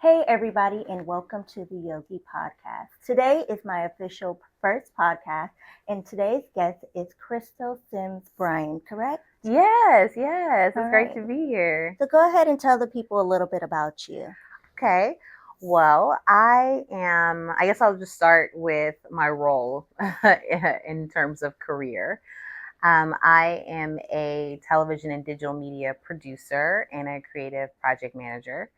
Hey, everybody, and welcome to the Yogi Podcast. Today is my official first podcast, and today's guest is Crystal Sims Bryan, correct? Yes, All it's great right. to be here. So go ahead and tell the people a little bit about you. Okay, well, I guess I'll just start with my role in terms of career. I am a television and digital media producer and a creative project manager.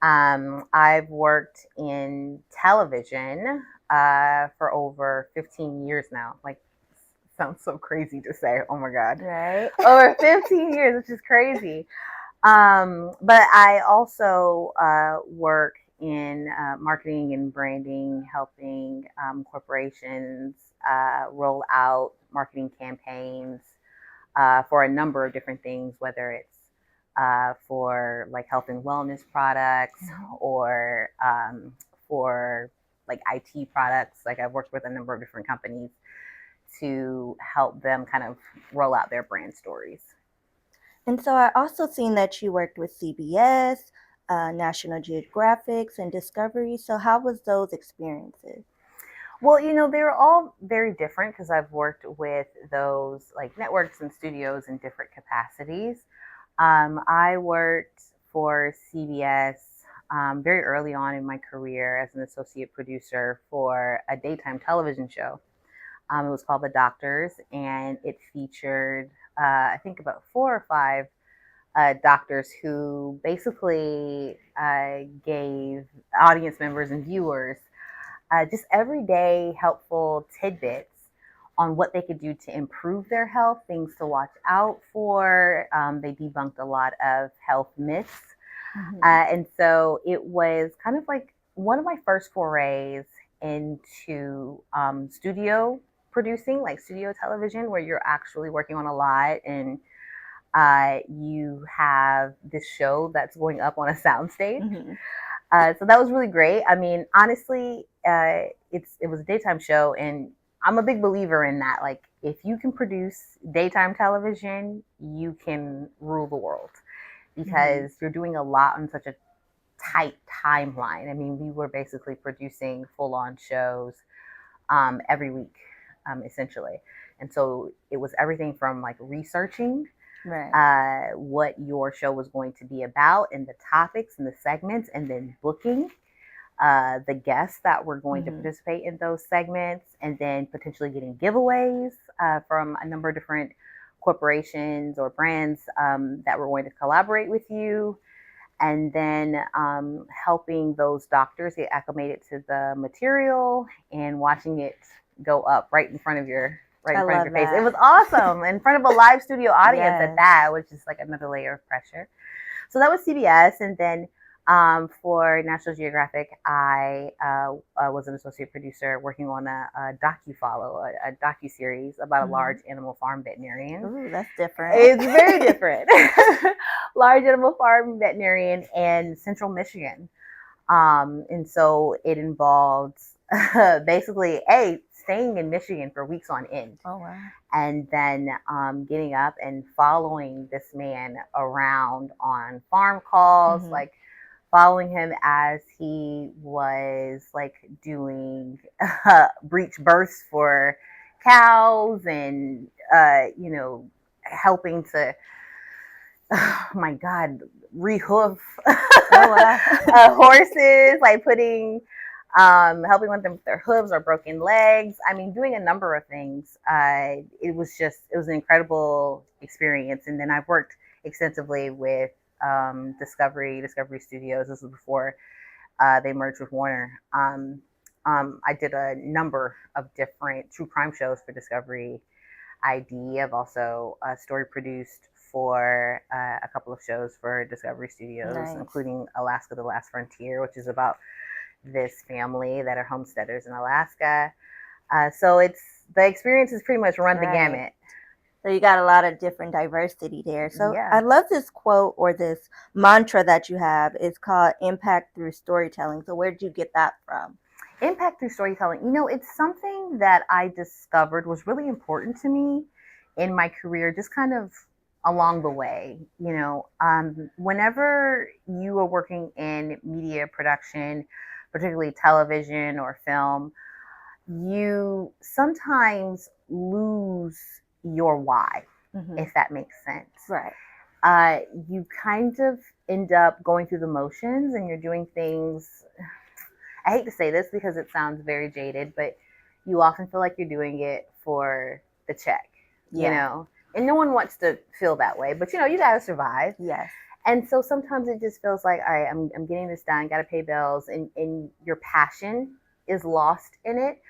I've worked in television for over 15 years now. Like, sounds so crazy to say. Oh my God. Right? Over 15 years, which is crazy. But I also work in marketing and branding, helping corporations roll out marketing campaigns for a number of different things, whether it's for like health and wellness products or for like IT products. Like I've worked with a number of different companies to help them kind of roll out their brand stories. And so I also seen that you worked with CBS, National Geographics, and Discovery. So how was those experiences? Well, they're all very different because I've worked with those like networks and studios in different capacities. I worked for CBS very early on in my career as an associate producer for a daytime television show. It was called The Doctors, and it featured, I think, about four or five doctors who basically gave audience members and viewers just everyday helpful tidbits on what they could do to improve their health, things to watch out for. They debunked a lot of health myths. And so it was kind of like one of my first forays into studio producing, like studio television, where you're actually working on a lot and you have this show that's going up on a soundstage. Mm-hmm. So that was really great. I mean, honestly, it was a daytime show, and I'm a big believer in that. Like, if you can produce daytime television, you can rule the world because you're doing a lot on such a tight timeline. I mean, we were basically producing full on shows every week, essentially. And so it was everything from like researching Right. what your show was going to be about and the topics and the segments, and then booking the guests that were going to participate in those segments, and then potentially getting giveaways from a number of different corporations or brands that were going to collaborate with you, and then helping those doctors get acclimated to the material and watching it go up right in front of your I love face. It that. was awesome in front of a live studio audience at Yes. that, which is like another layer of pressure. So that was CBS, and then for National Geographic, I was an associate producer working on a docu-follow, a docu-series about a large animal farm veterinarian. Ooh, that's different. It's very different. Large animal farm veterinarian in central Michigan. And so it involved basically staying in Michigan for weeks on end. Oh, wow. And then getting up and following this man around on farm calls, like following him as he was like doing breech births for cows and helping to oh my God, rehoof horses, like putting, helping with them with their hooves or broken legs. I mean, doing a number of things. It was an incredible experience. And then I've worked extensively with Discovery Studios. This was before they merged with Warner. I did a number of different true crime shows for Discovery ID. I've also story produced for a couple of shows for Discovery Studios, including Alaska: The Last Frontier, which is about this family that are homesteaders in Alaska. So the experience has pretty much run the gamut. So you got a lot of different diversity there. So Yeah. I love this quote or this mantra that you have. It's called impact through storytelling. So where did you get that from? Impact through storytelling. It's something that I discovered was really important to me in my career, just kind of along the way. Whenever you are working in media production, particularly television or film, you sometimes lose your why, if that makes sense. Right. You kind of end up going through the motions and you're doing things. I hate to say this because it sounds very jaded, but you often feel like you're doing it for the check, and no one wants to feel that way, but you got to survive. Yes. And so sometimes it just feels like, all right, I'm getting this done, got to pay bills, and your passion is lost in it.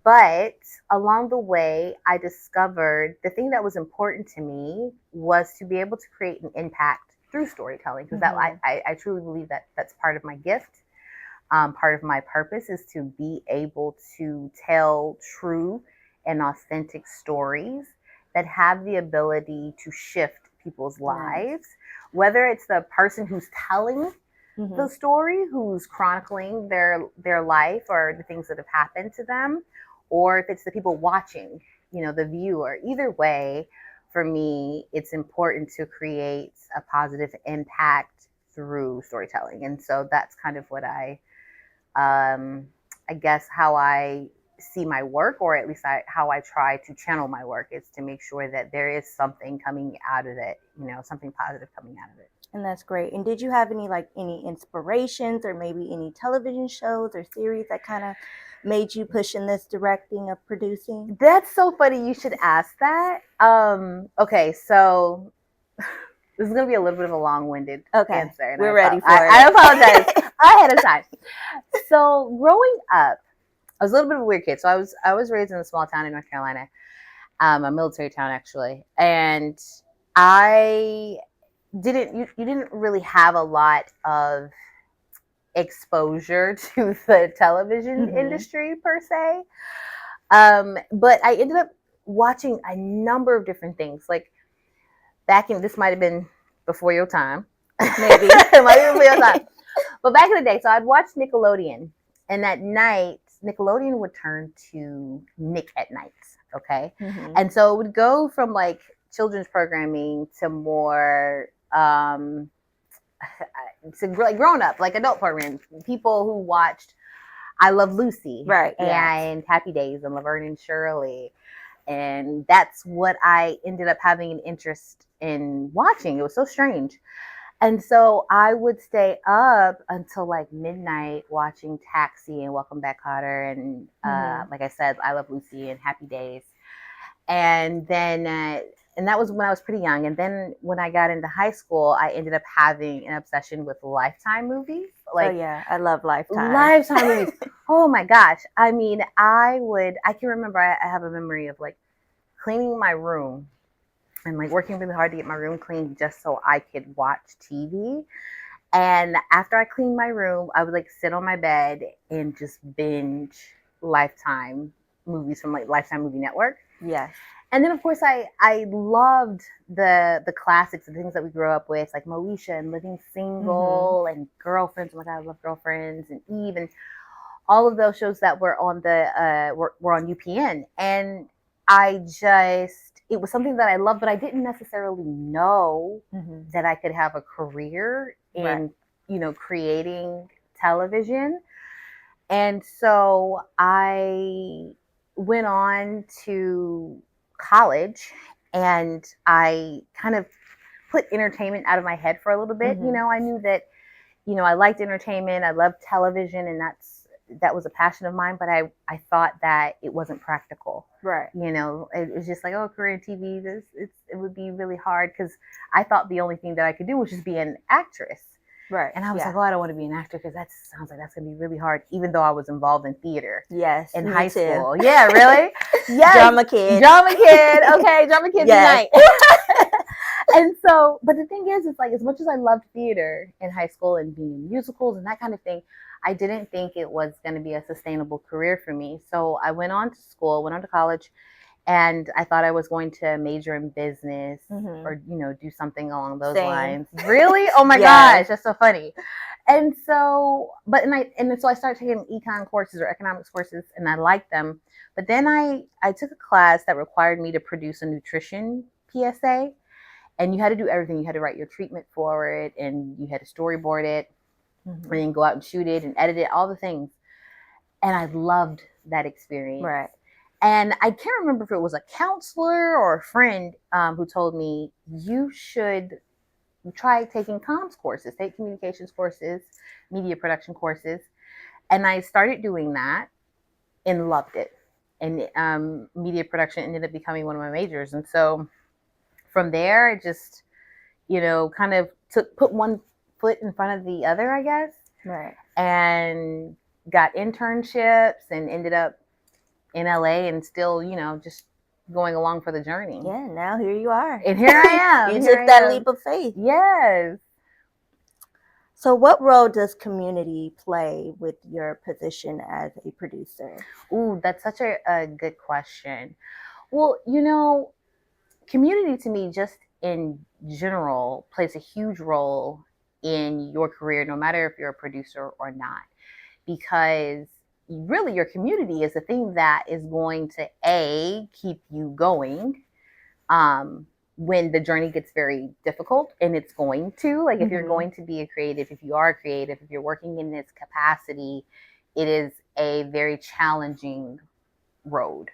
But along the way, I discovered the thing that was important to me was to be able to create an impact through storytelling, because I truly believe that that's part of my gift. Part of my purpose is to be able to tell true and authentic stories that have the ability to shift people's lives, whether it's the person who's telling the story, who's chronicling their life or the things that have happened to them, or if it's the people watching, the viewer. Either way, for me, it's important to create a positive impact through storytelling. And so that's kind of what I guess how I see my work, or at least how I try to channel my work, is to make sure that there is something coming out of it, something positive coming out of it. And that's great. And did you have any inspirations, or maybe any television shows or series that kind of made you push in this directing of producing? That's so funny you should ask that. Okay, so this is going to be a little bit of a long-winded answer. We're ready for it. I apologize ahead of time. So growing up, I was a little bit of a weird kid. So I was raised in a small town in North Carolina, a military town actually, and I didn't. You didn't really have a lot of exposure to the television industry per se, but I ended up watching a number of different things. Like this might have been before your time, maybe it might be before your time. But back in the day, so I'd watch Nickelodeon, and at night, Nickelodeon would turn to Nick at Night, okay? And so it would go from like children's programming to more, to like grown up, like adult programming. People who watched I Love Lucy, right, and Happy Days and Laverne and Shirley. And that's what I ended up having an interest in watching. It was so strange. And so I would stay up until like midnight watching Taxi and Welcome Back, Kotter, and like I said, I Love Lucy and Happy Days. And then, and that was when I was pretty young. And then when I got into high school, I ended up having an obsession with Lifetime movies. Like, oh yeah, I love Lifetime. Lifetime movies. Oh my gosh. I mean, I can remember, I have a memory of like cleaning my room and like working really hard to get my room clean just so I could watch TV. And after I cleaned my room, I would like sit on my bed and just binge Lifetime movies from like Lifetime Movie Network. Yes. And then of course I loved the classics, the things that we grew up with, like Moesha and Living Single and Girlfriends. Oh my God, I love Girlfriends, and Eve, and all of those shows that were on the were on UPN. And it was something that I loved, but I didn't necessarily know that I could have a career in, creating television. And so I went on to college, and I kind of put entertainment out of my head for a little bit. I knew that, I liked entertainment. I loved television, and that was a passion of mine, but I thought that it wasn't practical. Right. It was just like, oh, career in TV, it would be really hard, because I thought the only thing that I could do was just be an actress. Right. And I was like, oh, I don't want to be an actor, because that sounds like that's going to be really hard, even though I was involved in theater. Yes. In high school. Yeah, really? Yes. Drama kid. Okay, drama kid tonight. And so, but the thing is, it's like, as much as I loved theater in high school and being in musicals and that kind of thing, I didn't think it was going to be a sustainable career for me. So I went on to college, and I thought I was going to major in business or, do something along those lines. Really? Oh my gosh, that's so funny. And so, so I started taking econ courses or economics courses, and I liked them. But then I took a class that required me to produce a nutrition PSA. and you had to do everything. You had to write your treatment for it, and you had to storyboard it, Mhm. and then go out and shoot it and edit it, all the things. And I loved that experience. Right. And I can't remember if it was a counselor or a friend who told me, you should try taking comms courses, take communications courses, media production courses. And I started doing that and loved it. And media production ended up becoming one of my majors. And so from there, I just, kind of put one foot in front of the other, I guess. Right. And got internships and ended up in LA and still, just going along for the journey. Yeah, now here you are. And here I am. You took that leap of faith. Yes. So what role does community play with your position as a producer? Ooh, that's such a good question. Well, community to me, just in general, plays a huge role in your career, no matter if you're a producer or not, because really your community is the thing that is going to keep you going when the journey gets very difficult, and it's going to, like, if you're going to be a creative, if you are a creative, if you're working in this capacity, it is a very challenging road.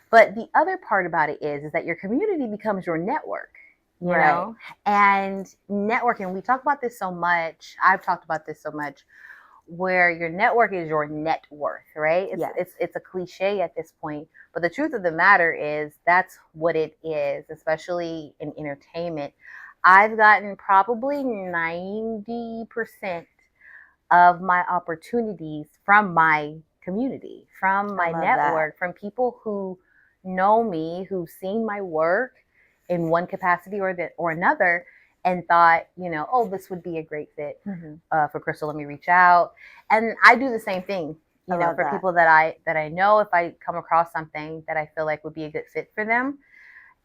But the other part about it is that your community becomes your network, you know? And networking, we talk about this so much. I've talked about this so much, where your network is your net worth, right? It's a cliche at this point, but the truth of the matter is that's what it is, especially in entertainment. I've gotten probably 90% of my opportunities from my community, from my network, from people who know me, who've seen my work in one capacity or another, and thought, oh, this would be a great fit for Crystal. Let me reach out. And I do the same thing, for people that I know. If I come across something that I feel like would be a good fit for them,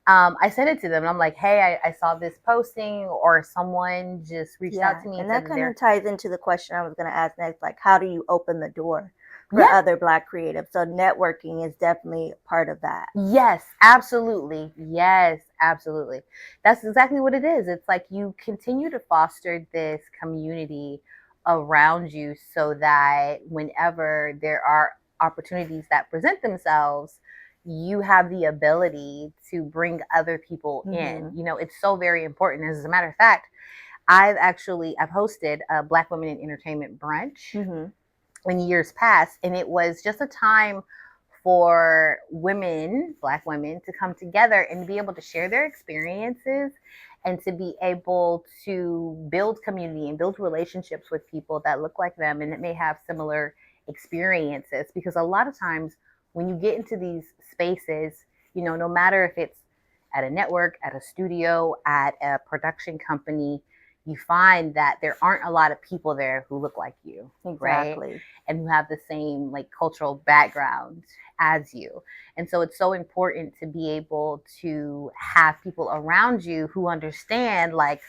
I send it to them. And I'm like, hey, I saw this posting, or someone just reached out to me. And that kind of ties into the question I was going to ask next, like, how do you open the door for other Black creatives? So networking is definitely part of that. Yes, absolutely. Yes, absolutely. That's exactly what it is. It's like you continue to foster this community around you so that whenever there are opportunities that present themselves, you have the ability to bring other people in. It's so very important. As a matter of fact, I've hosted a Black Women in Entertainment brunch in years past, and it was just a time for Black women, to come together and be able to share their experiences and to be able to build community and build relationships with people that look like them and that may have similar experiences. Because a lot of times when you get into these spaces, no matter if it's at a network, at a studio, at a production company, you find that there aren't a lot of people there who look like you, right? And who have the same cultural background as you. And so it's so important to be able to have people around you who understand, like,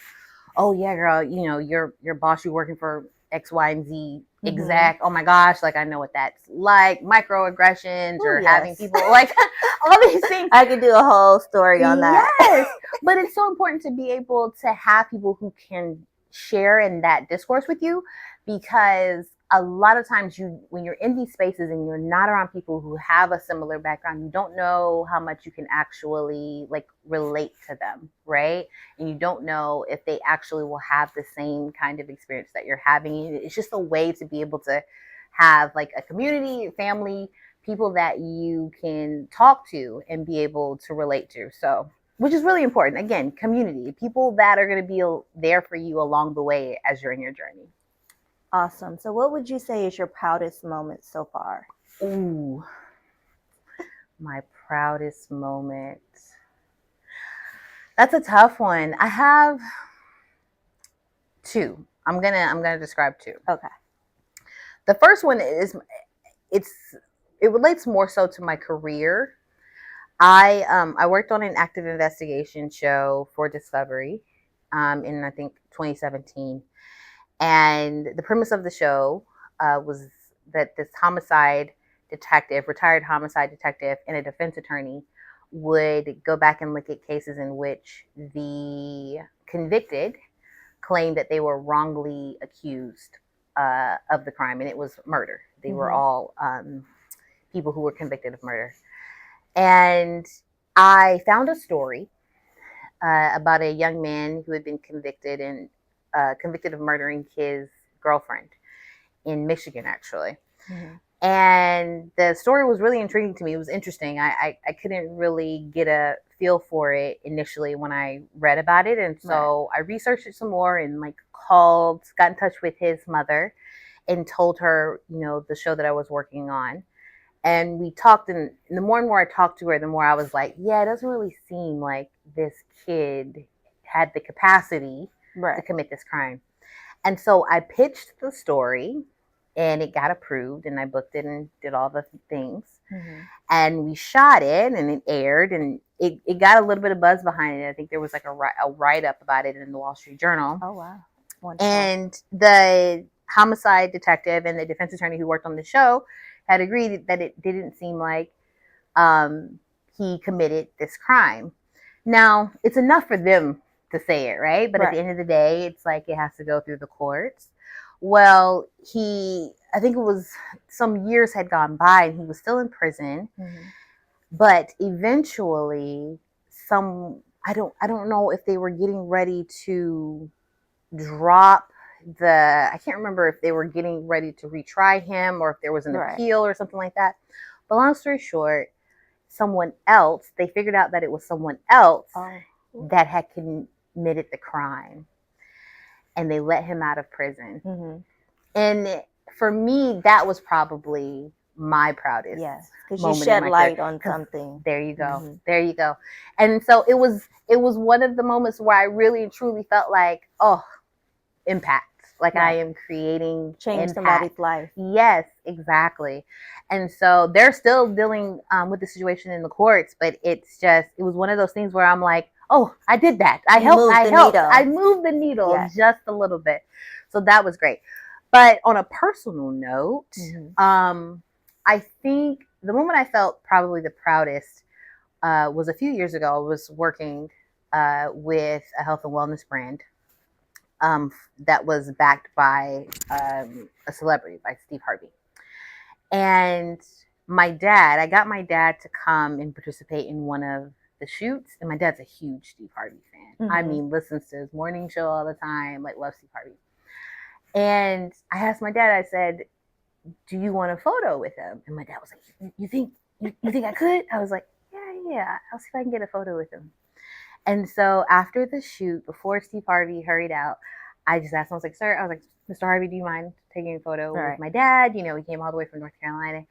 oh yeah, girl, your boss, you're working for X, Y, and Z exec. Oh my gosh, I know what that's like. Microaggressions, or having people all these things. I could do a whole story on that. Yes, but it's so important to be able to have people who can share in that discourse with you, because a lot of times when you're in these spaces and you're not around people who have a similar background, you don't know how much you can actually relate to them, right? And you don't know if they actually will have the same kind of experience that you're having. It's just a way to be able to have a community, family, people that you can talk to and be able to relate to. So, which is really important. Again, community, people that are going to be there for you along the way as you're in your journey. Awesome. So what would you say is your proudest moment so far? Ooh, my proudest moment. That's a tough one. I have two. I'm gonna describe two. Okay. The first one is it relates more so to my career. I worked on an active investigation show for Discovery in, I think, 2017. And the premise of the show was that this retired homicide detective, and a defense attorney would go back and look at cases in which the convicted claimed that they were wrongly accused of the crime, and it was murder. They were all people who were convicted of murder. And I found a story about a young man who had been convicted of murdering his girlfriend in Michigan, actually. And the story was really intriguing to me. It was interesting. I couldn't really get a feel for it initially when I read about it. And so I researched it some more and got in touch with his mother and told her, the show that I was working on. And we talked, and the more and more I talked to her, the more I was like, yeah, it doesn't really seem like this kid had the capacity to commit this crime. And so I pitched the story, and it got approved, and I booked it and did all the things. And we shot it, and it aired, and it got a little bit of buzz behind it. I think there was a write-up about it in the Wall Street Journal. Oh, wow. Wonderful. And the homicide detective and the defense attorney who worked on the show had agreed that it didn't seem like he committed this crime. Now, it's enough for them to say it, right? But at the end of the day, it's like it has to go through the courts. Well, I think it was some years had gone by and he was still in prison. But eventually I don't know if they were getting ready to drop I can't remember if they were getting ready to retry him or if there was an appeal or something like that. But long story short, they figured out that it was someone else that had committed the crime. And they let him out of prison. And for me, that was probably my proudest. Yes, because you shed light on something. There you go. There you go. And so it was one of the moments where I really and truly felt like, impact. Like I am creating change somebody's life. Yes, exactly. And so they're still dealing with the situation in the courts, but it was one of those things where I'm like, oh, I did that. I helped. I moved the needle just a little bit. So that was great. But on a personal note, I think the moment I felt probably the proudest was a few years ago. I was working with a health and wellness brand that was backed by a celebrity, by Steve Harvey. And I got my dad to come and participate in one of the shoots. And my dad's a huge Steve Harvey fan. I mean, listens to his morning show all the time, loves Steve Harvey. And I asked my dad, I said, do you want a photo with him? And my dad was like, you think I could? I was like, yeah, I'll see if I can get a photo with him. And so after the shoot, before Steve Harvey hurried out, I just asked him, Mr. Harvey, do you mind taking a photo with my dad? He came all the way from North Carolina.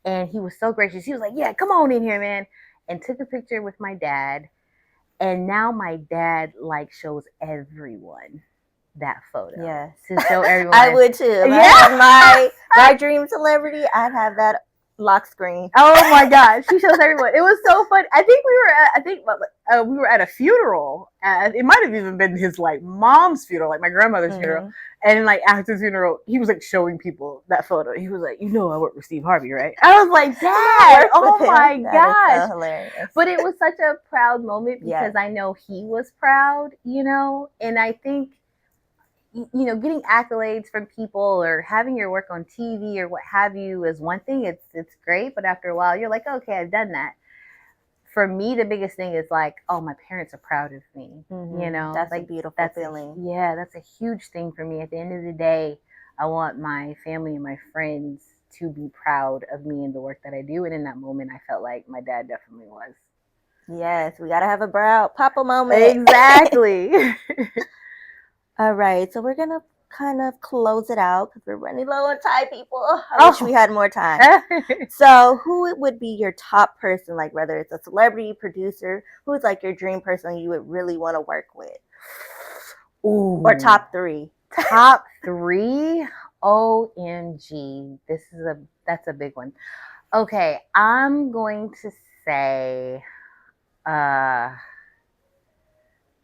And he was so gracious. He was like, yeah, come on in here, man. And took a picture with my dad. And now my dad shows everyone that photo. Yes. To show everyone. I would too. If I had my dream celebrity, I'd have that lock screen. Oh my gosh, she shows everyone. It was so fun. I think we were at a funeral. It might have even been his mom's funeral, my grandmother's funeral. And after the funeral, he was showing people that photo. He was like, I work with Steve Harvey, right? I was like, Dad, oh my gosh. So hilarious. But it was such a proud moment because I know he was proud, and I think getting accolades from people or having your work on TV or what have you is one thing. It's great, but after a while, you're like, okay, I've done that. For me, the biggest thing is my parents are proud of me. That's a beautiful feeling. That's a huge thing for me. At the end of the day, I want my family and my friends to be proud of me and the work that I do. And in that moment, I felt like my dad definitely was. Yes, we gotta have a proud papa moment. Exactly. All right, so we're going to kind of close it out because we're running low on time, people. I wish we had more time. So who would be your top person, whether it's a celebrity, producer, who's your dream person you would really want to work with? Ooh. Or top three? Top three? OMG. That's a big one. Okay, I'm going to say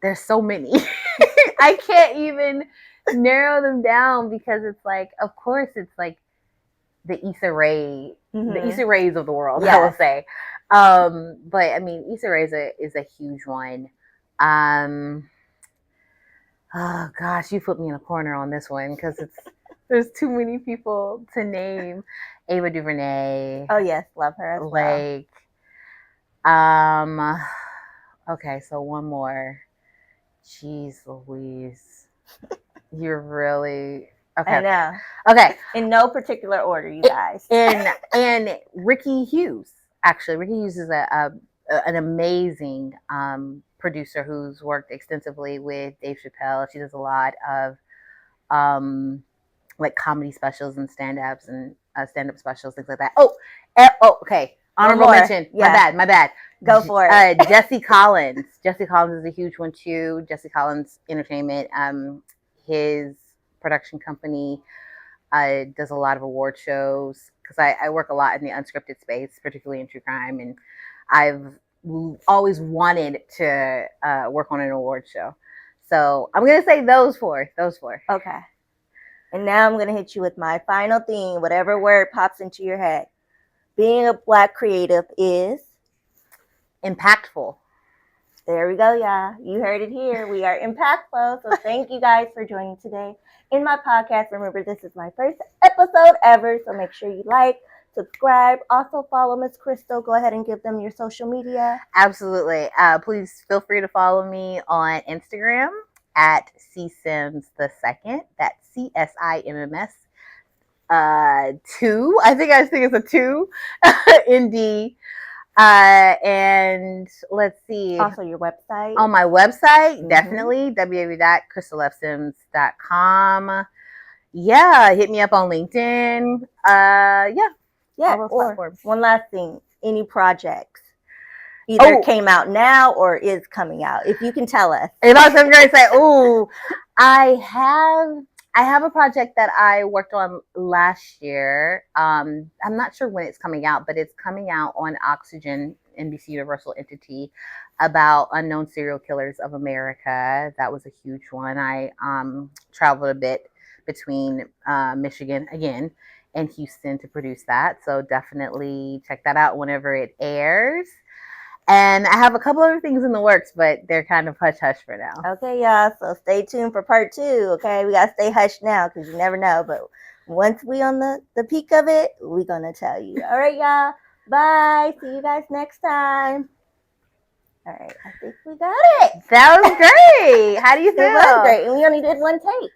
there's so many. I can't even narrow them down because it's of course it's the Issa Rae, the Issa Mm-hmm. Raes of the world, I will Yes. say. But I mean, Issa Rae is a huge one. Um, oh gosh, you put me in a corner on this one because there's too many people to name. Ava DuVernay, Oh yes, love her as well. like, um, okay, so one more. Jeez Louise, you're really I okay. know. Okay, In no particular order, you guys. and Ricky Hughes. Actually, Ricky Hughes is an amazing producer who's worked extensively with Dave Chappelle. She does a lot of um, like comedy specials and stand-ups and stand-up specials, things like that. Oh, okay. One Honorable more. mention. Yeah. My bad. Go for it. Jesse Collins. Jesse Collins is a huge one too. Jesse Collins Entertainment. His production company does a lot of award shows because I work a lot in the unscripted space, particularly in true crime, and I've always wanted to work on an award show. So I'm gonna say those four. Those four. Okay. And now I'm going to hit you with my final thing, whatever word pops into your head. Being a Black creative is. Impactful. There we go, y'all. You heard it here. We are impactful. So thank you guys for joining today in my podcast. Remember, this is my first episode ever. So make sure you like, subscribe. Also follow Miss Crystal. Go ahead and give them your social media. Absolutely. Please feel free to follow me on Instagram at csims the second. That's CSIMMS. 2. I think it's a 2. ND. And let's see. Also your website. On my website, definitely www.crystallfsims.com. Yeah, hit me up on LinkedIn. Yeah. Or one last thing, any projects either came out now or is coming out, if you can tell us. And I was going to say, I have a project that I worked on last year. I'm not sure when it's coming out, but it's coming out on Oxygen, NBC Universal entity, about unknown serial killers of America. That was a huge one. I traveled a bit between Michigan again and Houston to produce that. So definitely check that out whenever it airs. And I have a couple other things in the works, but they're kind of hush hush for now. Okay, y'all. So stay tuned for part 2. Okay, we gotta stay hushed now because you never know. But once we on the peak of it, we're gonna tell you. All right, y'all. Bye. See you guys next time. All right, I think we got it. That was great. How do you feel? It was great, and we only did one take.